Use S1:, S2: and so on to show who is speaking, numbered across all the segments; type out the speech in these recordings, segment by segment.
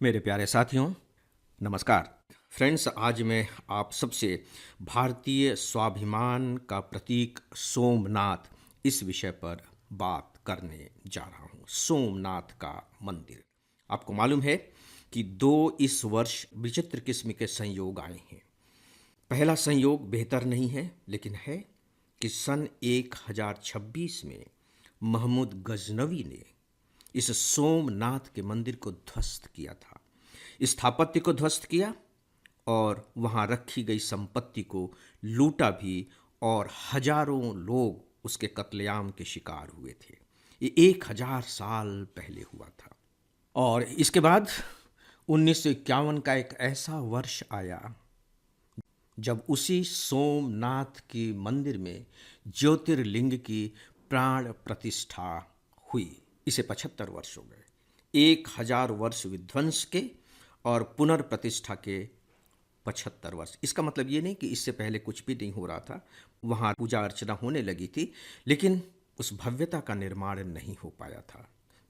S1: मेरे प्यारे साथियों, नमस्कार। फ्रेंड्स, आज मैं आप सबसे भारतीय स्वाभिमान का प्रतीक सोमनाथ इस विषय पर बात करने जा रहा हूँ। सोमनाथ का मंदिर। आपको मालूम है कि दो इस वर्ष विचित्र किस्म के संयोग आए हैं। पहला संयोग बेहतर नहीं है, लेकिन है कि सन 1026 में महमूद गजनवी ने इस सोमनाथ के मंदिर को ध्वस्त किया था। स्थापत्य को ध्वस्त किया और वहां रखी गई संपत्ति को लूटा भी, और हजारों लोग उसके कत्लेआम के शिकार हुए थे। ये 1000 साल पहले हुआ था। और इसके बाद 1951 का एक ऐसा वर्ष आया जब उसी सोमनाथ के मंदिर में ज्योतिर्लिंग की प्राण प्रतिष्ठा हुई। इसे 75 वर्ष हो गए। 1000 वर्ष विध्वंस के और पुनर्प्रतिष्ठा के 75 वर्ष। इसका मतलब ये नहीं कि इससे पहले कुछ भी नहीं हो रहा था। वहाँ पूजा अर्चना होने लगी थी, लेकिन उस भव्यता का निर्माण नहीं हो पाया था।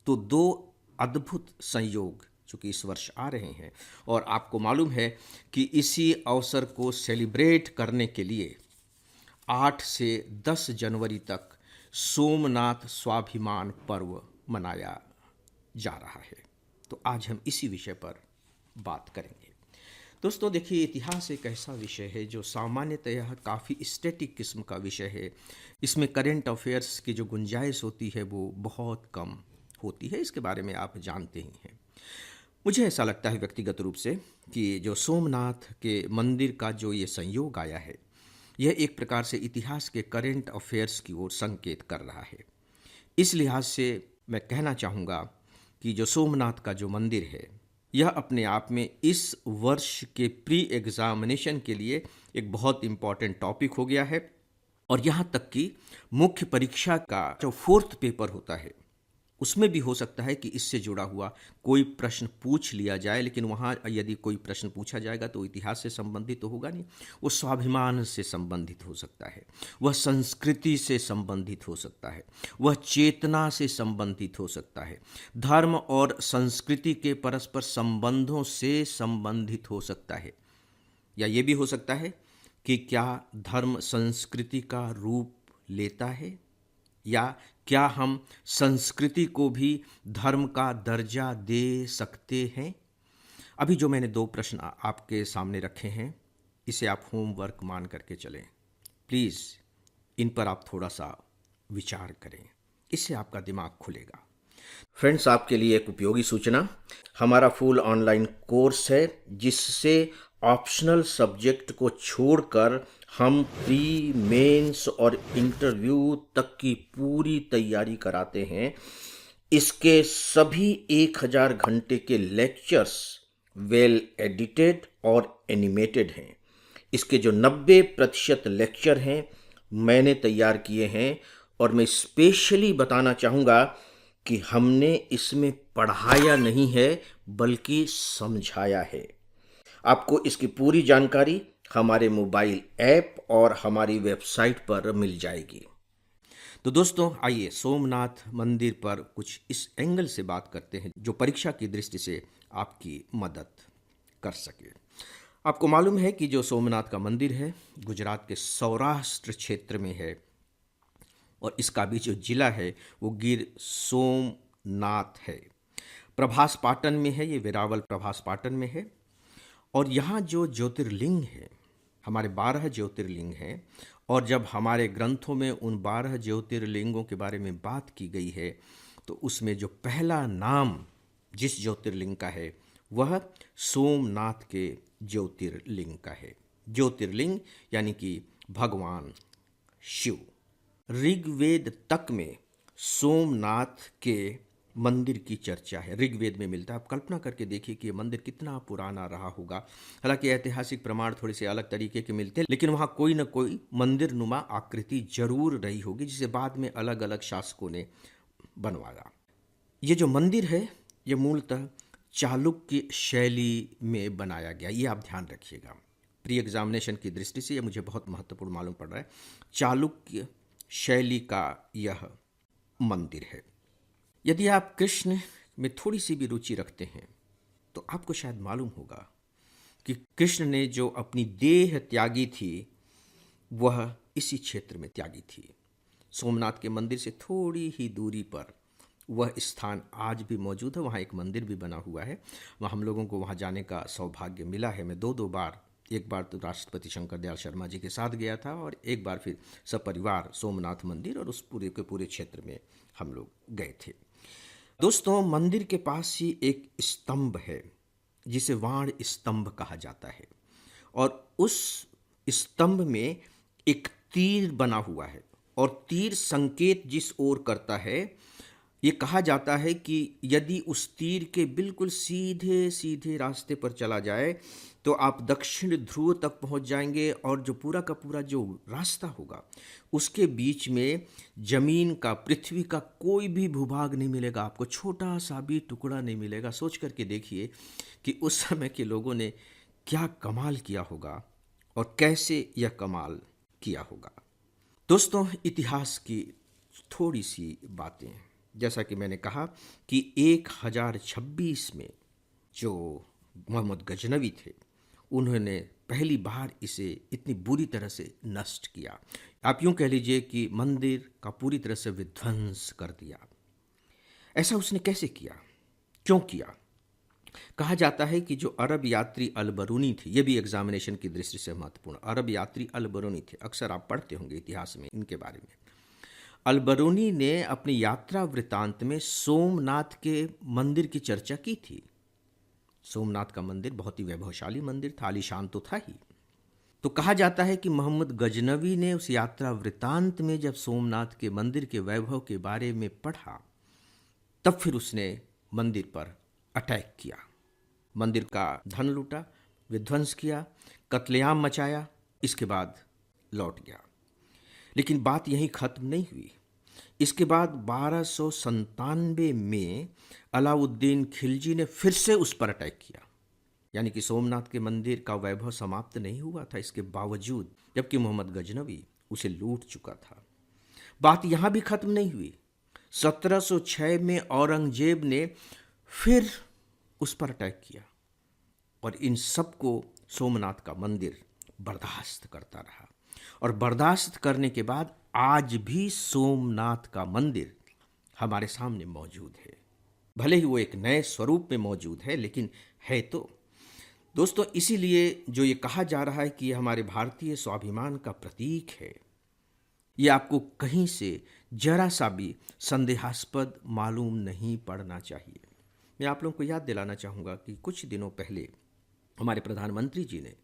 S1: तो दो अद्भुत संयोग चूँकि इस वर्ष आ रहे हैं, और आपको मालूम है कि इसी अवसर को सेलिब्रेट करने के लिए 8 से 10 जनवरी तक सोमनाथ स्वाभिमान पर्व मनाया जा रहा है। तो आज हम इसी विषय पर बात करेंगे। दोस्तों देखिए, इतिहास एक ऐसा विषय है जो सामान्यतः काफ़ी स्टैटिक किस्म का विषय है। इसमें करंट अफेयर्स की जो गुंजाइश होती है वो बहुत कम होती है। इसके बारे में आप जानते ही हैं। मुझे ऐसा लगता है व्यक्तिगत रूप से कि जो सोमनाथ के मंदिर का जो ये संयोग आया है, यह एक प्रकार से इतिहास के करंट अफेयर्स की ओर संकेत कर रहा है। इस लिहाज से मैं कहना चाहूँगा कि जो सोमनाथ का जो मंदिर है, यह अपने आप में इस वर्ष के प्री एग्जामिनेशन के लिए एक बहुत इम्पॉर्टेंट टॉपिक हो गया है। और यहाँ तक कि मुख्य परीक्षा का जो फोर्थ पेपर होता है, उसमें भी हो सकता है कि इससे जुड़ा हुआ कोई प्रश्न पूछ लिया जाए। लेकिन वहाँ यदि कोई प्रश्न पूछा जाएगा तो इतिहास से संबंधित तो होगा नहीं, वो स्वाभिमान से संबंधित हो सकता है, वह संस्कृति से संबंधित हो सकता है, वह चेतना से संबंधित हो सकता है, धर्म और संस्कृति के परस्पर संबंधों से संबंधित हो सकता है, या ये भी हो सकता है कि क्या धर्म संस्कृति का रूप लेता है, या क्या हम संस्कृति को भी धर्म का दर्जा दे सकते हैं। अभी जो मैंने दो प्रश्न आपके सामने रखे हैं, इसे आप होमवर्क मान करके चलें। प्लीज़ इन पर आप थोड़ा सा विचार करें, इससे आपका दिमाग खुलेगा। फ्रेंड्स, आपके लिए एक उपयोगी सूचना। हमारा फुल ऑनलाइन कोर्स है जिससे ऑप्शनल सब्जेक्ट को छोड़कर हम प्री मेंस और इंटरव्यू तक की पूरी तैयारी कराते हैं। इसके सभी 1000 घंटे के लेक्चर्स वेल एडिटेड और एनिमेटेड हैं। इसके जो 90% लेक्चर हैं मैंने तैयार किए हैं, और मैं स्पेशली बताना चाहूँगा कि हमने इसमें पढ़ाया नहीं है बल्कि समझाया है। आपको इसकी पूरी जानकारी हमारे मोबाइल ऐप और हमारी वेबसाइट पर मिल जाएगी। तो दोस्तों, आइए सोमनाथ मंदिर पर कुछ इस एंगल से बात करते हैं जो परीक्षा की दृष्टि से आपकी मदद कर सके। आपको मालूम है कि जो सोमनाथ का मंदिर है गुजरात के सौराष्ट्र क्षेत्र में है, और इसका भी जो जिला है वो गिर सोमनाथ है। प्रभास पाटन में है, ये वेरावल प्रभास पाटन में है। और यहाँ जो ज्योतिर्लिंग है, हमारे 12 ज्योतिर्लिंग हैं, और जब हमारे ग्रंथों में उन 12 ज्योतिर्लिंगों के बारे में बात की गई है तो उसमें जो पहला नाम जिस ज्योतिर्लिंग का है वह सोमनाथ के ज्योतिर्लिंग का है। ज्योतिर्लिंग यानी कि भगवान शिव। ऋग्वेद तक में सोमनाथ के मंदिर की चर्चा है, ऋग्वेद में मिलता है। आप कल्पना करके देखिए कि ये मंदिर कितना पुराना रहा होगा। हालांकि ऐतिहासिक प्रमाण थोड़े से अलग तरीके के मिलते हैं, लेकिन वहाँ कोई न कोई मंदिर नुमा आकृति जरूर रही होगी जिसे बाद में अलग अलग शासकों ने बनवाया। ये जो मंदिर है ये मूलतः चालुक्य शैली में बनाया गया, ये आप ध्यान रखिएगा। प्री एग्जामिनेशन की दृष्टि से यह मुझे बहुत महत्वपूर्ण मालूम पड़ रहा है। चालुक्य शैली का यह मंदिर है। यदि आप कृष्ण में थोड़ी सी भी रुचि रखते हैं तो आपको शायद मालूम होगा कि कृष्ण ने जो अपनी देह त्यागी थी वह इसी क्षेत्र में त्यागी थी। सोमनाथ के मंदिर से थोड़ी ही दूरी पर वह स्थान आज भी मौजूद है। वहाँ एक मंदिर भी बना हुआ है। वहाँ हम लोगों को वहाँ जाने का सौभाग्य मिला है। मैं दो बार, एक बार तो राष्ट्रपति शंकर दयाल शर्मा जी के साथ गया था और एक बार फिर सपरिवार सोमनाथ मंदिर और उस पूरे के पूरे क्षेत्र में हम लोग गए थे। दोस्तों, मंदिर के पास ही एक स्तंभ है जिसे वाण स्तंभ कहा जाता है और उस स्तंभ में एक तीर बना हुआ है और तीर संकेत जिस ओर करता है, ये कहा जाता है कि यदि उस तीर के बिल्कुल सीधे सीधे रास्ते पर चला जाए तो आप दक्षिण ध्रुव तक पहुंच जाएंगे और जो पूरा का पूरा जो रास्ता होगा उसके बीच में जमीन का, पृथ्वी का कोई भी भूभाग नहीं मिलेगा, आपको छोटा सा भी टुकड़ा नहीं मिलेगा। सोच करके देखिए कि उस समय के लोगों ने क्या कमाल किया होगा और कैसे यह कमाल किया होगा। दोस्तों, इतिहास की थोड़ी सी बातें, जैसा कि मैंने कहा कि 1026 में जो मोहम्मद गजनवी थे उन्होंने पहली बार इसे इतनी बुरी तरह से नष्ट किया। आप यूं कह लीजिए कि मंदिर का पूरी तरह से विध्वंस कर दिया। ऐसा उसने कैसे किया, क्यों किया? कहा जाता है कि जो अरब यात्री अल-बरूनी थे, ये भी एग्जामिनेशन की दृष्टि से महत्वपूर्ण, अरब यात्री अल-बरूनी थे, अक्सर आप पढ़ते होंगे इतिहास में इनके बारे में। अल-बरूनी ने अपनी यात्रा वृतांत में सोमनाथ के मंदिर की चर्चा की थी। सोमनाथ का मंदिर बहुत ही वैभवशाली मंदिर था, आलीशान तो था ही। तो कहा जाता है कि मोहम्मद गजनवी ने उस यात्रा वृतांत में जब सोमनाथ के मंदिर के वैभव के बारे में पढ़ा तब फिर उसने मंदिर पर अटैक किया, मंदिर का धन लूटा, विध्वंस किया, कत्लेआम मचाया, इसके बाद लौट गया। लेकिन बात यहीं खत्म नहीं हुई। इसके बाद 1297 में अलाउद्दीन खिलजी ने फिर से उस पर अटैक किया। यानी कि सोमनाथ के मंदिर का वैभव समाप्त नहीं हुआ था इसके बावजूद, जबकि मोहम्मद गजनवी उसे लूट चुका था। बात यहां भी खत्म नहीं हुई। 1706 में औरंगजेब ने फिर उस पर अटैक किया और इन सबको सोमनाथ का मंदिर बर्दाश्त करता रहा और बर्दाश्त करने के बाद आज भी सोमनाथ का मंदिर हमारे सामने मौजूद है। भले ही वो एक नए स्वरूप में मौजूद है, लेकिन है तो। दोस्तों, इसीलिए जो ये कहा जा रहा है कि ये हमारे भारतीय स्वाभिमान का प्रतीक है, ये आपको कहीं से जरा सा भी संदेहास्पद मालूम नहीं पड़ना चाहिए। मैं आप लोगों को याद दिलाना चाहूँगा कि कुछ दिनों पहले हमारे प्रधानमंत्री जी ने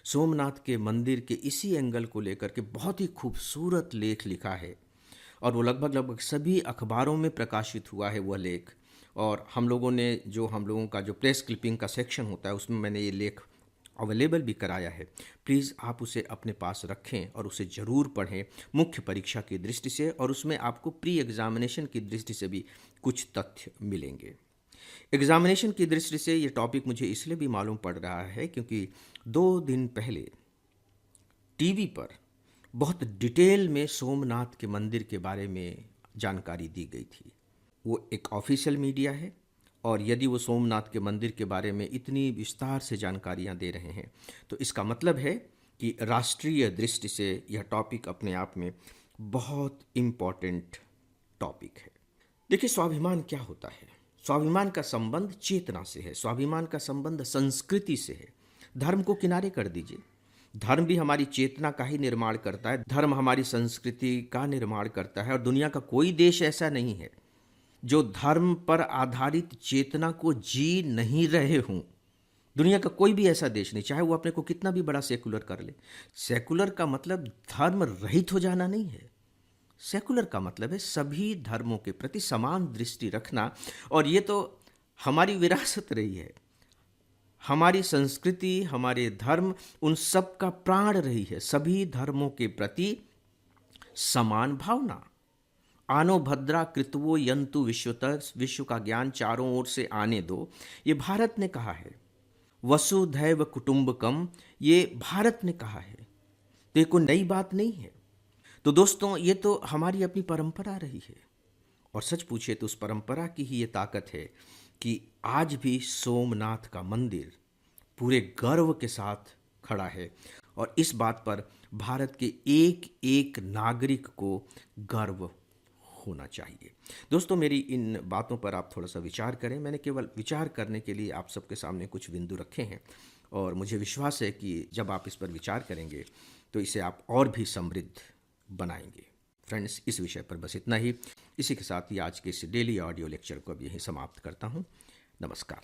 S1: सोमनाथ के मंदिर के इसी एंगल को लेकर के बहुत ही खूबसूरत लेख लिखा है और वो लगभग सभी अखबारों में प्रकाशित हुआ है वह लेख। और हम लोगों का जो प्रेस क्लिपिंग का सेक्शन होता है उसमें मैंने ये लेख अवेलेबल भी कराया है। प्लीज़ आप उसे अपने पास रखें और उसे ज़रूर पढ़ें मुख्य परीक्षा की दृष्टि से, और उसमें आपको प्री एग्जामिनेशन की दृष्टि से भी कुछ तथ्य मिलेंगे। एग्जामिनेशन की दृष्टि से ये टॉपिक मुझे इसलिए भी मालूम पड़ रहा है क्योंकि 2 दिन पहले टीवी पर बहुत डिटेल में सोमनाथ के मंदिर के बारे में जानकारी दी गई थी। वो एक ऑफिशियल मीडिया है और यदि वो सोमनाथ के मंदिर के बारे में इतनी विस्तार से जानकारियां दे रहे हैं तो इसका मतलब है कि राष्ट्रीय दृष्टि से यह टॉपिक अपने आप में बहुत इम्पॉर्टेंट टॉपिक है। देखिए, स्वाभिमान क्या होता है? स्वाभिमान का संबंध चेतना से है, स्वाभिमान का संबंध संस्कृति से है। धर्म को किनारे कर दीजिए, धर्म भी हमारी चेतना का ही निर्माण करता है, धर्म हमारी संस्कृति का निर्माण करता है और दुनिया का कोई देश ऐसा नहीं है जो धर्म पर आधारित चेतना को जी नहीं रहे हों। दुनिया का कोई भी ऐसा देश नहीं, चाहे वो अपने को कितना भी बड़ा सेकुलर कर ले। सेकुलर का मतलब धर्म रहित हो जाना नहीं है। सेकुलर का मतलब है सभी धर्मों के प्रति समान दृष्टि रखना, और ये तो हमारी विरासत रही है। हमारी संस्कृति, हमारे धर्म उन सब का प्राण रही है। सभी धर्मों के प्रति समान भावना। आनो भद्रा कृतवो यंतु विश्वतर, विश्व का ज्ञान चारों ओर से आने दो, ये भारत ने कहा है। वसुधैव कुटुंबकम, ये भारत ने कहा है। तो ये कोई नई बात नहीं है। तो दोस्तों, ये तो हमारी अपनी परंपरा रही है और सच पूछे तो उस परंपरा की ही ये ताकत है कि आज भी सोमनाथ का मंदिर पूरे गर्व के साथ खड़ा है और इस बात पर भारत के एक एक नागरिक को गर्व होना चाहिए। दोस्तों, मेरी इन बातों पर आप थोड़ा सा विचार करें। मैंने केवल विचार करने के लिए आप सबके सामने कुछ बिंदु रखे हैं और मुझे विश्वास है कि जब आप इस पर विचार करेंगे तो इसे आप और भी समृद्ध बनाएंगे। फ्रेंड्स, इस विषय पर बस इतना ही। इसी के साथ ही आज के इस डेली ऑडियो लेक्चर को अब यहीं समाप्त करता हूँ। नमस्कार।